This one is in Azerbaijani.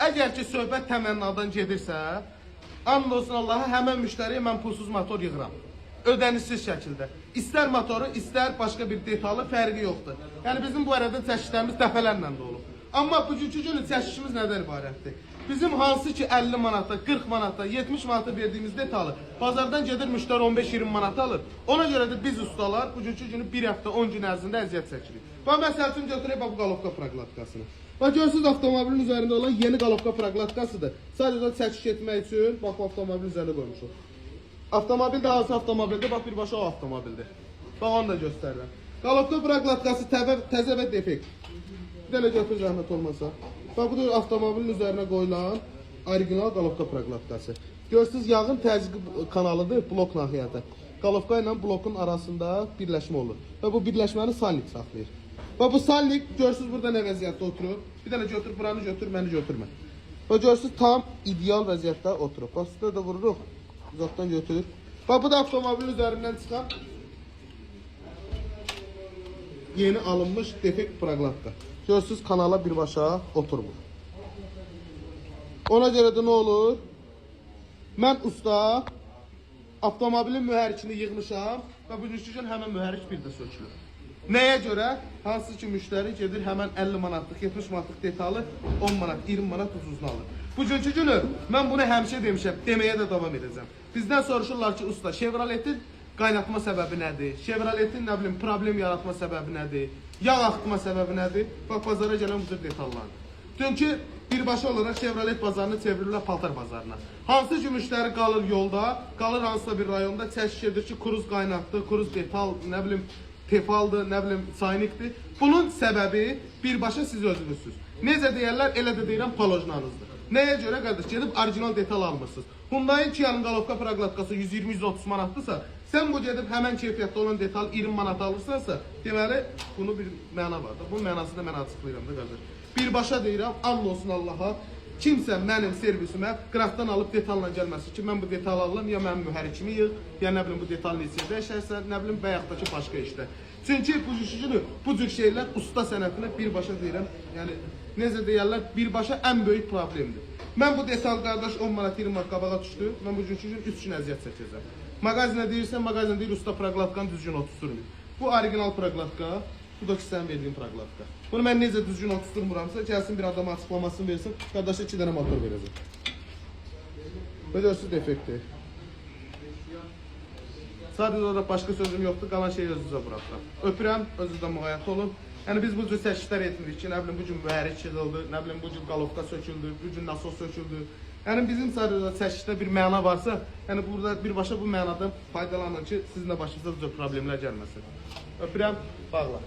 Əgər ki, söhbət təmənnadan gedirsə, and olsun Allaha, həmən müştəriyə mən pulsuz motor yığıram. Ödənişsiz şəkildə. İstər motoru, istər başqa bir detalı fərqi yoxdur. Yəni bizim bu arada çəkişlərimiz dəfələrlə də olub. Amma bugünkü günün çəkişimiz nədən ibarətdir? Bizim hansı ki 50 manata, 40 manata, 70 manata verdiyimiz detalı bazardan gedir müştəri 15-20 manata alır. Ona görə də biz ustalar bugünkü günü bir həftə 10 gün ərzində əziyyət çəkirik. Və məsəl üçün götürək bu qalovka praqlatkasını. Bax görürsünüz avtomobilin üzərində olan yeni qalovka praqlatkasıdır. Sadəcə çəkiş etmək üçün bax bu avtomobilin üzərində qoymuşuq. Avtomobil də hansı avtomobildir? Bax birbaşa o avtomobildir. Bax onu da göstərirəm. Qalovka praqlatkası təzə və defekt. Bir dənə götür zəhmət olmasa. Bax bu da avtomobilin üzərinə qoyulan orijinal qalovka praqlatkası. Görürsünüz yağın təzyiq kanalıdır, blok nahiyyədə. Qalovka ilə blokun arasında birləşmə olur. Və bu birləşməni salnik saxlayır. Bax bu salnik görürsünüz burada nə vəziyyətdə oturur. Bir dənə götür, buranı götür, məni götürmə. Bax görürsünüz tam ideal vəziyyətdə oturur. Bax üstə də vururuq. Uzaqdan götür. Bax bu da avtomobilin üzərindən çıxan yeni alınmış defekt praqlatka. Görürsünüz kanala birbaşa oturmur. Ona görə də nə olur? Mən usta avtomobilin mühərrikini yığmışam və bugünkü gün həmən mühərrik bir də sökülür. Nəyə görə? Hansı ki müştəri gedir həmən 50 manatlıq, 70 manatlıq detalı 10 manat, 20 manat ucuzunu alır. Bugünkü günü mən bunu həmişə demişəm, deməyə də davam edəcəm. Bizdən soruşurlar ki, usta Chevrolet'in qaynatma səbəbi nədir? Chevrolet'in nə bilim problem yaratma səbəbi nədir? Yağ axıtma səbəbi nədir? Bax bazara gələn bu cür detallardır. Çünki birbaşa olaraq Chevrolet bazarını çevirirlər paltar bazarına. Hansı ki müştəri qalır yolda, qalır hansısa bir rayonda, çəkiş edir ki, kuruz qaynatdı, kuruz detal, nə bilim tefaldır, nə bilim saynikdir. Bunun səbəbi birbaşa siz özünüzsünüz. Necə deyərlər, elə də deyirəm palojnanızdır. Nəyə görə qardaş, gedib orijinal detal almışsınız. Hyundai Kia'nın qalovka praqlatkası 120-130 manatdırsa, sən bu gedib həmən keyfiyyətdə olan detal 20 manat alırsansa, deməli, bunu bir məna var da. Bu mənası da mən açıqlayıram da qardaş. Birbaşa deyirəm, and olsun Allaha, kimsə mənim servisimə qıraqdan alıb detalla gəlməsin ki, mən bu detalı alıram, ya mənim mühərrikimi yığ, ya nə bilim bu detalın içində yaşarsa, nə bilim bayaqdakı başqa işdə. Çünki bu cür şeylər usta sənətinə birbaşa deyirəm, yəni necə deyərlər, birbaşa ən böyük problemdir. Mən bu detal qardaş 10 manat 20 manat qabağa düşdü, mən bugünkü gün 3 gün əziyyət çəkəcəm. Mağazinə deyirsən, mağazin deyir usta praqlatkanı düzgün oturtdurmuyor. Bu orijinal praqlatka, bu da ki sən verdiyin praqlatka. Bunu mən necə düzgün oturtdurmuramsa, gəlsin bir adama açıqlamasını versin, qardaşa 2 dənə motor verəcək. Və görürsünüz defekti. Sadəcə olaraq başqa sözüm yoxdur, qalan şeyi özünüzə buraxıram. Öpürəm, özünüzdə müğayət olun. Yəni biz bu cür çəkişlər etmirik ki, nə bilim bu gün mühərrik yığıldı, nə bilim bu gün qalovka söküldü, bu gün nasos söküldü. Yəni bizim sadəcə çəkişdə bir məna varsa, yəni burada birbaşa bu mənadan faydalanın ki, sizin də başınıza bu cür problemlər gəlməsin. Öpürəm, bağla.